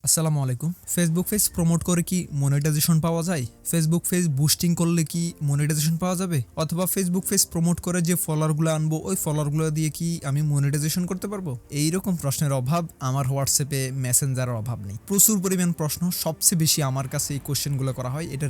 আসসালামু আলাইকুম। Facebook page promote করে কি মনিটাইজেশন পাওয়া যায়? ফেসবুক পেজ বুস্টিং করলে কি মনিটাইজেশন পাওয়া যাবে? অথবা ফেসবুক পেজ প্রমোট করে যে ফলোয়ারগুলো আনবো ওই ফলোয়ারগুলো দিয়ে কি আমি মনিটাইজেশন করতে পারবো? এইরকম প্রশ্নের অভাব আমার হোয়াটসঅ্যাপে মেসেঞ্জারের অভাব নেই। প্রচুর পরিমাণ প্রশ্ন, সবচেয়ে বেশি আমার কাছে এই কোশ্চেনগুলো করা হয়। এটা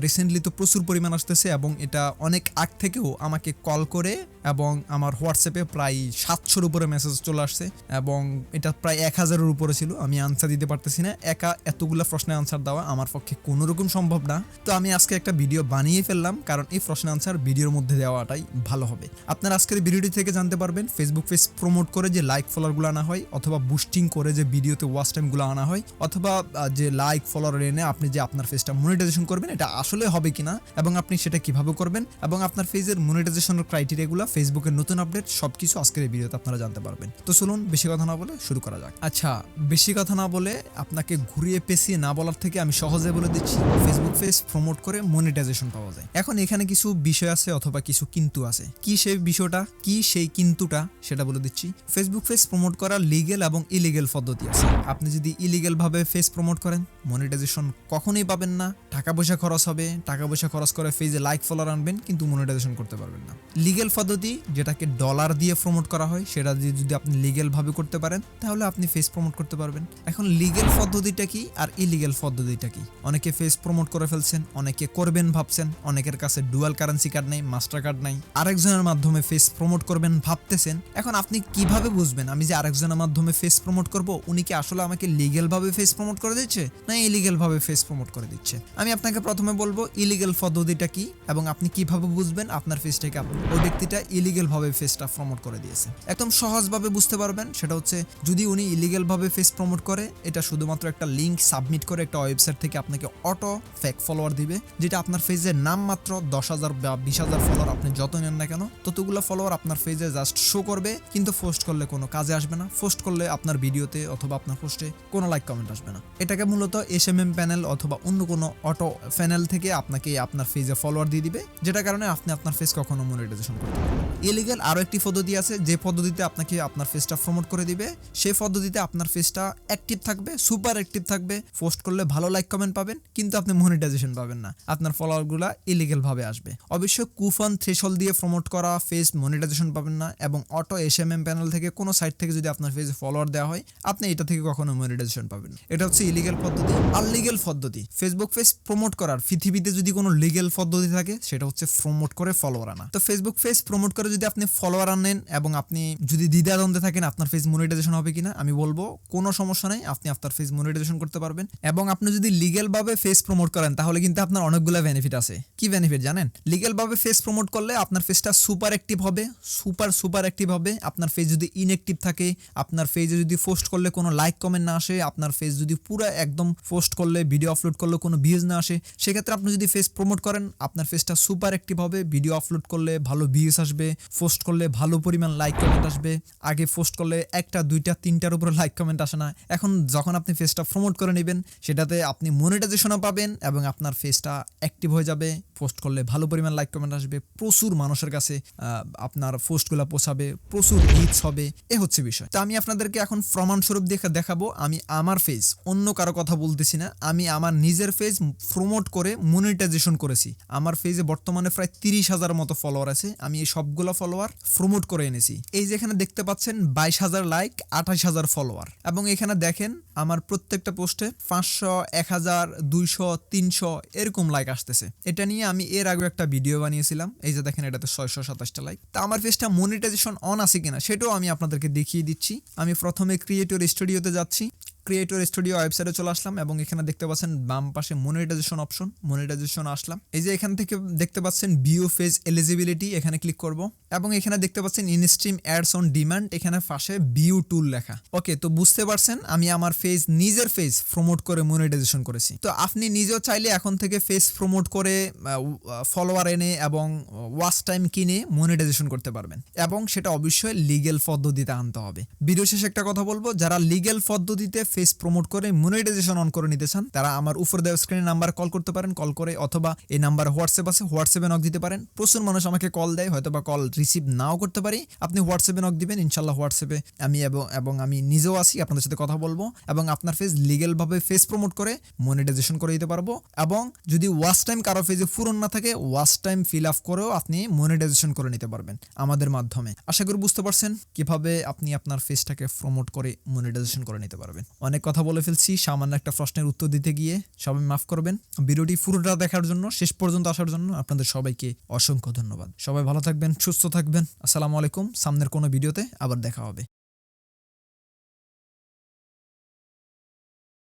রিসেন্টলি তো প্রচুর পরিমাণ আসতেছে এবং এটা অনেক আগ থেকেও আমাকে কল করে এবং আমার হোয়াটসঅ্যাপে প্রায় 700-র উপরে মেসেজ চলে আসছে এবং এটা প্রায় 1000-এর উপরে ছিল। আমি আনসার দিতে পারতেছি না, একা এতগুলো প্রশ্নের আনসার দেওয়া আমার পক্ষে কোনো রকম সম্ভব না। তো আমি আজকে একটা ভিডিও বানিয়ে ফেললাম, কারণ এই প্রশ্নের আনসার ভিডিওর মধ্যে দেওয়াটাই ভালো হবে। আপনারা আজকের ভিডিওটি থেকে জানতে পারবেন ফেসবুক পেজ প্রমোট করে যে লাইক ফলোয়ারগুলো আনা হয়, অথবা বুস্টিং করে যে ভিডিওতে ওয়াচ টাইমগুলো আনা হয়, অথবা যে লাইক ফলোয়ার এনে আপনি যে আপনার পেজটা মনিটাইজেশন করবেন এটা আসলে হবে কিনা এবং আপনি সেটা কিভাবে করবেন এবং আপনার পেজের মনিটাইজেশনের ক্রাইটেরিয়াগুলো, ফেসবুকের নতুন আপডেট সবকিছু আজকের এই ভিডিওতে আপনারা জানতে পারবেন। তো চলুন বেশি কথা না বলে শুরু করা যাক। আচ্ছা, বেশি কথা না বলে আপনাকে ঘুরিয়ে পেঁচিয়ে না বলার থেকে আমি সহজে বলে দিচ্ছি, ফেসবুক পেজ প্রমোট করে মনিটাইজেশন পাওয়া যায়। এখন এখানে কিছু বিষয় আছে অথবা কিছু কিন্তু আছে। কি সেই বিষয়টা, কি সেই কিন্তুটা, সেটা বলে দিচ্ছি। ফেসবুক পেজ প্রমোট করার লিগ্যাল এবং ইলিগ্যাল পদ্ধতি আছে। আপনি যদি ইলিগ্যাল ভাবে পেজ প্রমোট করেন মনিটাইজেশন কখনোই পাবেন না। টাকা পয়সা খরচ হবে, টাকা পয়সা খরচ করে পেজে লাইক ফলোয়ার আনবেন কিন্তু মনিটাইজেশন করতে পারবেন না। লিগ্যাল পদ্ধতি, যেটাকে ডলার দিয়ে প্রমোট করা হয়, সেটা দিয়ে যদি আপনি লিগ্যাল ভাবে করতে পারেন তাহলে আপনি পেজ প্রমোট করতে পারবেন। এখন লিগ্যাল পদ্ধতিটা কি আর ইলিগ্যাল পদ্ধতিটা কি? অনেকে পেজ প্রমোট করে ফেলছেন, অনেকে করবেন ভাবছেন, অনেকের কাছে ডুয়াল কারেন্সি কার্ড নাই, মাস্টার কার্ড নাই, আরেকজনের মাধ্যমে পেজ প্রমোট করবেন ভাবতেছেন। এখন আপনি কিভাবে বুঝবেন আমি যে আরেকজনের মাধ্যমে পেজ প্রমোট করব উনি কি আসলে আমাকে লিগ্যাল ভাবে পেজ প্রমোট করে দিচ্ছে না ইলিগ্যাল ভাবে পেজ প্রমোট করে দিচ্ছে? আমি আপনাকে প্রথমে বলবো ইলিগ্যাল পদ্ধতিটা কি এবং আপনি কিভাবে বুঝবেন আপনার পেজটাকে ওই ব্যক্তিটা ইলিগ্যাল ভাবে পেজটা প্রমোট করে দিয়েছে। একদম সহজভাবে বুঝতে পারবেন, সেটা হচ্ছে যদি উনি ইলিগ্যাল ভাবে পেজ প্রমোট করে, এটা শুধুমাত্র একটা লিংক সাবমিট করে একটা ওয়েবসাইট থেকে আপনাকে অটো ফেক ফলোয়ার দিবে, যেটা আপনার পেজের নাম মাত্র 10,000 বা 20,000 ফলোয়ার আপনি যত নেন না কেন ততগুলো ফলোয়ার আপনার পেজে জাস্ট শো করবে, কিন্তু পোস্ট করলে কোনো কাজে আসবে না। পোস্ট করলে আপনার ভিডিওতে অথবা আপনার পোস্টে কোনো লাইক কমেন্ট আসবে না। এটাকে মূলত এসএমএম প্যানেল অথবা অন্য কোনো অটো প্যানেল থেকে আপনাকে আপনার পেজে ফলোয়ার দিয়ে দিবে, যেটা কারণে আপনি আপনার পেজ কখনো মনিটাইজেশন করতে পারবেন। ইলিগ্যাল আরো একটি পদ্ধতি আছে, যে পদ্ধতিতে আপনাকে আপনার পেজটা প্রমোট করে দিবে। সেই পদ্ধতিতে আপনার পেজটা অ্যাক্টিভ থাকবে, সুপার অ্যাক্টিভ থাকবে, পোস্ট করলে ভালো লাইক কমেন্ট পাবেন কিন্তু আপনি মনিটাইজেশন পাবেন না, আপনার ফলোয়ারগুলো ইলিগ্যাল ভাবে আসবে। অবশ্যই কুপন থ্রেশহোল্ড দিয়ে প্রমোট করা পেজ মনিটাইজেশন পাবেন না এবং অটো এসএমএম প্যানেল থেকে কোনো সাইট থেকে যদি আপনার পেজে ফলোয়ার দেওয়া হয় আপনি এটা থেকে কখনো মনিটাইজেশন পাবেন না। এটা হচ্ছে ইলিগ্যাল পদ্ধতি। আর লিগ্যাল পদ্ধতি, ফেসবুক পেজ প্রমোট করার পৃথিবীতে যদি কোনো লিগ্যাল পদ্ধতি থাকে সেটা হচ্ছে প্রমোট করে ফলোয়ার আনা। তো ফেসবুক পেজ প্রমোট করে যদি আপনি ফলোয়ার আনেন এবং আপনি যদি দ্বিধাদ্বন্দ্বে থাকেন আপনার পেজ মনিটাইজেশন হবে কিনা, আমি বলবো কোনো সমস্যা নেই, আপনি আপনার পেজ মনিটাইজেশন করতে পারবেন। এবং আপনি যদি লিগ্যাল ভাবে পেজ প্রমোট করেন তাহলে কিন্তু আপনার অনেকগুলো বেনিফিট আছে। কি বেনিফিট জানেন? লিগ্যাল ভাবে পেজ প্রমোট করলে আপনার পেজটা সুপার অ্যাক্টিভ হবে, সুপার অ্যাক্টিভ হবে। আপনার পেজ যদি ইনঅ্যাক্টিভ থাকে, আপনার পেজে যদি পোস্ট করলে কোনো লাইক কমেন্ট না আসে, আপনার পেজ যদি পুরো একদম পোস্ট করলে ভিডিও আপলোড করলে কোনো ভিউজ না আসে, সেক্ষেত্রে আপনি যদি পেজ প্রমোট করেন আপনার পেজটা সুপার অ্যাক্টিভ হবে, ভিডিও আপলোড করলে ভালো ভিউজ আসবে, পোস্ট করলে ভালো পরিমাণ লাইক কমেন্ট আসবে। আগে পোস্ট করলে 1টা 2টা 3টার উপরে লাইক কমেন্ট আসে না, এখন যখন আপনি পেজটা প্রমোট করে নেবেন সেটাতে আপনি মনিটাইজেশনও পাবেন এবং আপনার পেজটা অ্যাক্টিভ হয়ে যাবে, পোস্ট করলে ভালো পরিমাণ লাইক কমেন্ট আসবে, প্রচুর মানুষের কাছে আপনার পোস্টগুলো পৌঁছাবে, প্রচুর রিচ হবে। এ হচ্ছে বিষয়। তো আমি আপনাদেরকে এখন প্রমাণস্বরূপ দেখাবো। আমি আমার পেজ, অন্য কারো কথা বলতেছি না, আমি আমার নিজের পেজ প্রমোট করে মনিটাইজেশন করেছি। আমার পেজে বর্তমানে প্রায় 30,000 মতো ফলোয়ার আছে, আমি এই সবগুলো ফলোয়ার প্রমোট করে এনেছি। এই যেখানে দেখতে পাচ্ছেন 22,000 লাইক, 28,000 ফলোয়ার এবং এখানে দেখেন আমার প্রত্যেকটা পোস্টে 500, 1000, 200, 300 এরকম লাইক আসতেছে। এটা নিয়ে আমি এর আগে একটা ভিডিও বানিয়েছিলাম, এই যে দেখেন এটাতে 627টা লাইক। তা আমার পেজটা মনিটাইজেশন অন আছে কিনা সেটাও আমি আপনাদেরকে দেখিয়ে দিচ্ছি। আমি প্রথমে ক্রিয়েটর স্টুডিওতে যাচ্ছি, ক্রিয়েটর স্টুডিও ওয়েবসাইটে চলে আসলাম এবং এখানে দেখতে পাচ্ছেন বাম পাশে মনিটাইজেশন অপশন, মনিটাইজেশন আসলাম। এই যে এখান থেকে দেখতে পাচ্ছেন ভিউ পেজ এলিজিবিলিটি, এখানে ক্লিক করব এবং এখানে দেখতে পাচ্ছেন ইনস্ট্রিম অ্যাডস অন ডিমান্ড, এখানে পাশে ভিউ টুল লেখা। ওকে, তো বুঝতে পারছেন আমি আমার পেজ, নিজের পেজ প্রমোট করে মনিটাইজেশন করেছি। তো আপনি নিজেও চাইলে এখন থেকে পেজ প্রমোট করে ফলোয়ার এনে এবং ওয়াচ টাইম কিনে মনিটাইজেশন করতে পারবেন এবং সেটা অবশ্যই লিগ্যাল পদ্ধতিতে আনতে হবে। ভিডিও শেষে একটা কথা বলবো, যারা লিগ্যাল পদ্ধতিতে ফেস প্রমোট করে মনিটাইজেশন অন করে নিতে চান, তারা আমার উপর দেওয়া স্ক্রিনে নাম্বার কল করতে পারেন, কল করে অথবা এই নাম্বার হোয়াটসঅ্যাপ আছে, হোয়াটসঅ্যাপে নক দিতে পারেন। প্রচুর মানুষ আমাকে কল দেয়, হয়তো বা কল রিসিভ নাও করতে পারি, আপনি হোয়াটসঅ্যাপে নক দিবেন, ইনশাল্লাহ হোয়াটসঅ্যাপে আমি এবং আমি নিজেও আছি, আপনাদের সাথে কথা বলবো এবং আপনার ফেস লিগ্যালভাবে ফেস প্রমোট করে মনিটাইজেশন করে দিতে পারবো। এবং যদি ওয়াচ টাইম কারো ফেজে পূরণ না থাকে, ওয়াচ টাইম ফিল আপ করেও আপনি মনিটাইজেশন করে নিতে পারবেন আমাদের মাধ্যমে। আশা করি বুঝতে পারছেন কিভাবে আপনি আপনার ফেসটাকে প্রমোট করে মনিটাইজেশন করে নিতে পারবেন। অনেক কথা বলে ফেলছি, সামান্য একটা প্রশ্নের উত্তর দিতে গিয়ে সবাই মাফ করবেন। ভিডিওটি পুরোটা দেখার জন্য, শেষ পর্যন্ত আসার জন্য আপনাদের সবাইকে অসংখ্য ধন্যবাদ। সবাই ভালো থাকবেন, সুস্থ থাকবেন। আসসালামু আলাইকুম। সামনের কোনো ভিডিওতে আবার দেখা হবে।